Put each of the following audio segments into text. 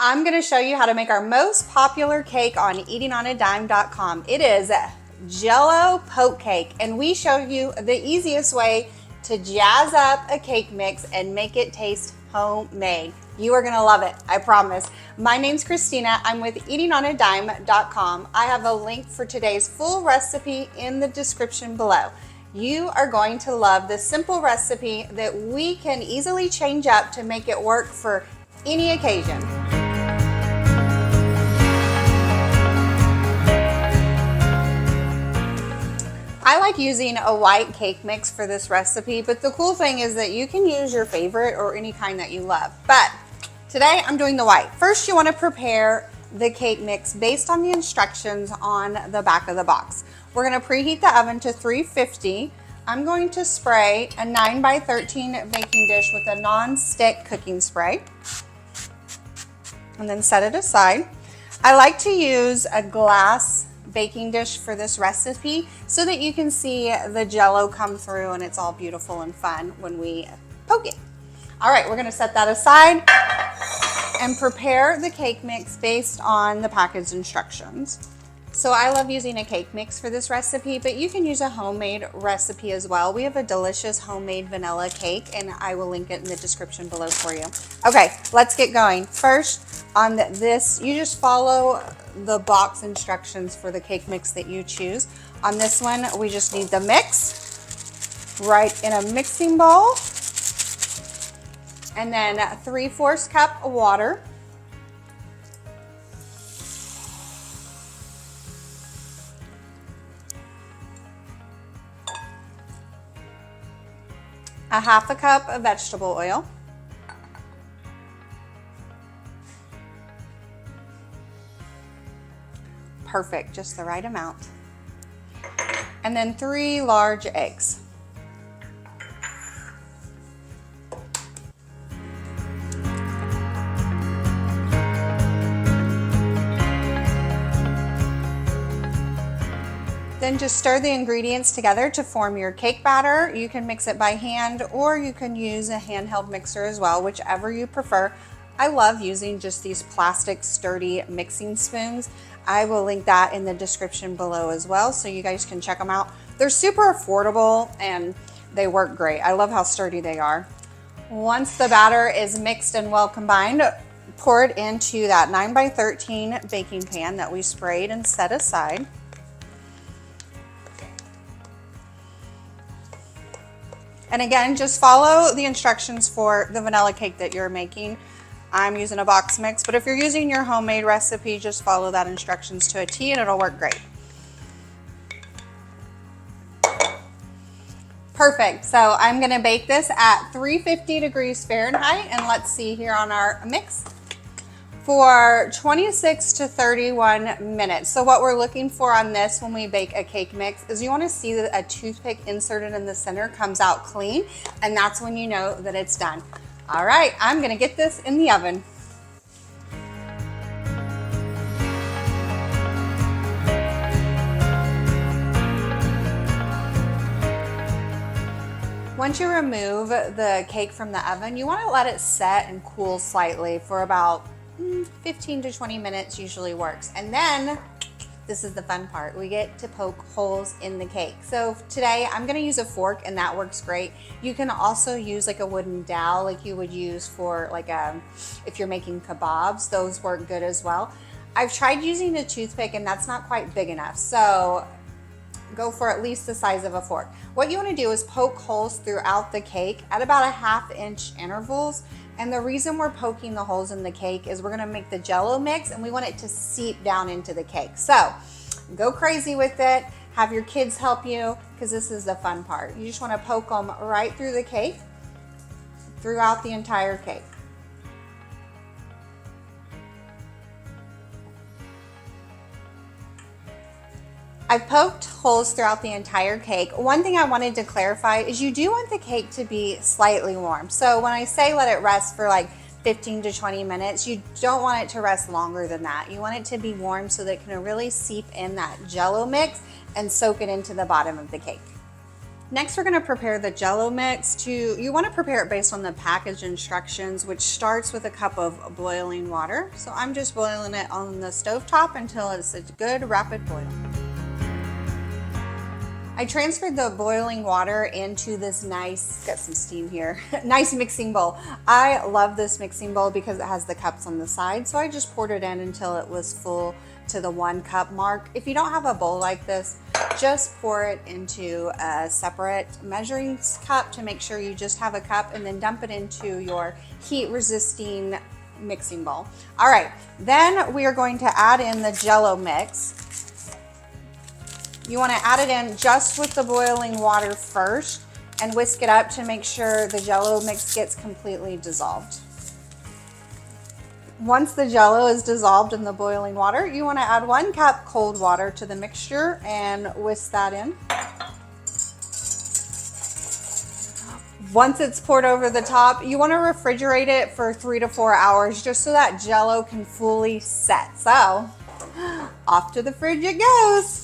I'm gonna show you how to make our most popular cake on eatingonadime.com. It is Jello Poke Cake, and we show you the easiest way to jazz up a cake mix and make it taste homemade. You are gonna love it, I promise. My name's Christina, I'm with eatingonadime.com. I have a link for today's full recipe in the description below. You are going to love this simple recipe that we can easily change up to make it work for any occasion. I like using a white cake mix for this recipe, but the cool thing is that you can use your favorite or any kind that you love. But today I'm doing the white. First, you want to prepare the cake mix based on the instructions on the back of the box. We're going to preheat the oven to 350. I'm going to spray a 9x13 baking dish with a non-stick cooking spray and then set it aside. I like to use a glass baking dish for this recipe so that you can see the Jello come through and it's all beautiful and fun when we poke it. All right, we're gonna set that aside and prepare the cake mix based on the package instructions. So I love using a cake mix for this recipe, but you can use a homemade recipe as well. We have a delicious homemade vanilla cake and I will link it in the description below for you. Okay, let's get going. First, on this, you just follow the box instructions for the cake mix that you choose. On this one, we just need the mix right in a mixing bowl, and then 3/4 cup of water, a 1/2 cup of vegetable oil, perfect, just the right amount, and then 3 large eggs. Then just stir the ingredients together to form your cake batter. You can mix it by hand or you can use a handheld mixer as well, whichever you prefer. I love using just these plastic sturdy mixing spoons. I will link that in the description below as well so you guys can check them out. They're super affordable and they work great. I love how sturdy they are. Once the batter is mixed and well combined, pour it into that 9x13 baking pan that we sprayed and set aside. And again, just follow the instructions for the vanilla cake that you're making. I'm using a box mix, but if you're using your homemade recipe, just follow that instructions to a T and it'll work great. Perfect, so I'm gonna bake this at 350 degrees Fahrenheit, and let's see here on our mix, for 26 to 31 minutes. So what we're looking for on this when we bake a cake mix is you wanna see that a toothpick inserted in the center comes out clean, and that's when you know that it's done. All right, I'm gonna get this in the oven. Once you remove the cake from the oven, you wanna let it set and cool slightly for about 15 to 20 minutes usually works. And then, this is the fun part, we get to poke holes in the cake. So today I'm gonna use a fork and that works great. You can also use like a wooden dowel like you would use for if you're making kebabs, those work good as well. I've tried using a toothpick and that's not quite big enough. So go for at least the size of a fork. What you wanna do is poke holes throughout the cake at about a 1/2 inch intervals. And the reason we're poking the holes in the cake is we're gonna make the Jello mix and we want it to seep down into the cake. So go crazy with it, have your kids help you, because this is the fun part. You just wanna poke them right through the cake, throughout the entire cake. I've poked holes throughout the entire cake. One thing I wanted to clarify is you do want the cake to be slightly warm. So when I say let it rest for like 15 to 20 minutes, you don't want it to rest longer than that. You want it to be warm so that it can really seep in that Jello mix and soak it into the bottom of the cake. Next, we're going to prepare the Jello mix. You want to prepare it based on the package instructions, which starts with a cup of boiling water. So I'm just boiling it on the stovetop until it's a good rapid boil. I transferred the boiling water into this nice, got some steam here, nice mixing bowl. I love this mixing bowl because it has the cups on the side, so I just poured it in until it was full to the 1 cup mark. If you don't have a bowl like this, just pour it into a separate measuring cup to make sure you just have a cup, and then dump it into your heat resisting mixing bowl. All right, then we are going to add in the Jello mix. You want to add it in just with the boiling water first and whisk it up to make sure the Jello mix gets completely dissolved. Once the Jello is dissolved in the boiling water, you want to add 1 cup cold water to the mixture and whisk that in. Once it's poured over the top, you want to refrigerate it for 3 to 4 hours just so that Jello can fully set. So, off to the fridge it goes.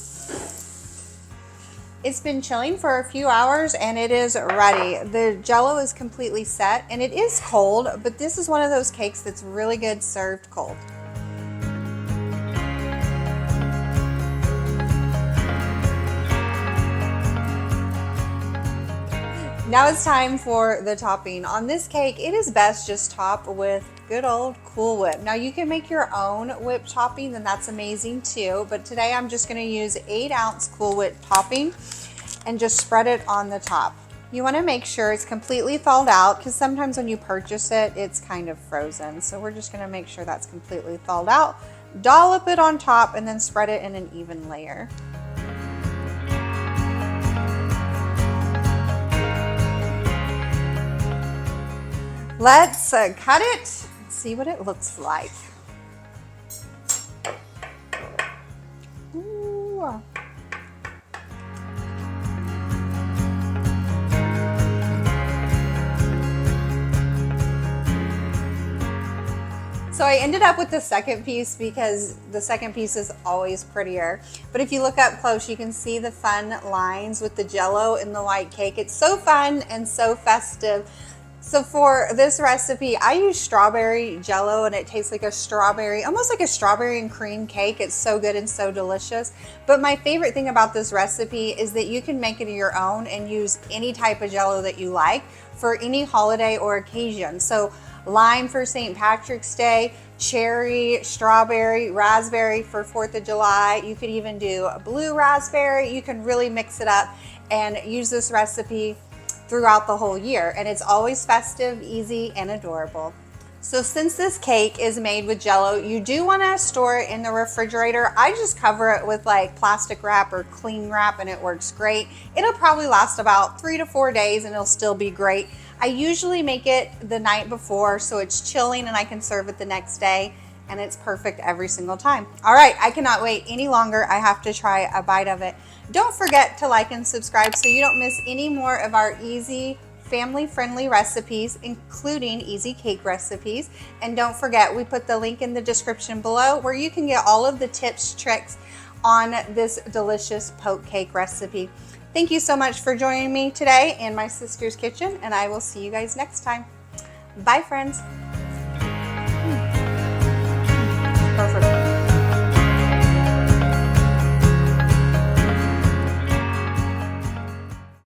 It's been chilling for a few hours and it is ready. The Jello is completely set and it is cold, but this is one of those cakes that's really good served cold. Now it's time for the topping. On this cake, it is best just top with good old Cool Whip. Now you can make your own whip topping, and that's amazing too, but today I'm just gonna use 8-ounce Cool Whip topping and just spread it on the top. You wanna make sure it's completely thawed out because sometimes when you purchase it, it's kind of frozen. So we're just gonna make sure that's completely thawed out, dollop it on top, and then spread it in an even layer. Let's cut it and see what it looks like. Ooh. So I ended up with the second piece because the second piece is always prettier. But if you look up close, you can see the fun lines with the Jello and the white cake. It's so fun and so festive. So for this recipe, I use strawberry Jello and it tastes like a strawberry, almost like a strawberry and cream cake. It's so good and so delicious. But my favorite thing about this recipe is that you can make it your own and use any type of Jello that you like for any holiday or occasion. So lime for St. Patrick's Day, cherry, strawberry, raspberry for 4th of July. You could even do a blue raspberry. You can really mix it up and use this recipe throughout the whole year, and it's always festive, easy, and adorable. So since this cake is made with Jello, you do want to store it in the refrigerator. I just cover it with like plastic wrap or cling wrap and it works great. It'll probably last about 3 to 4 days and it'll still be great. I usually make it the night before so it's chilling and I can serve it the next day, and it's perfect every single time. All right, I cannot wait any longer. I have to try a bite of it. Don't forget to like and subscribe so you don't miss any more of our easy, family-friendly recipes, including easy cake recipes. And don't forget, we put the link in the description below where you can get all of the tips, tricks on this delicious poke cake recipe. Thank you so much for joining me today in my sister's kitchen, and I will see you guys next time. Bye, friends.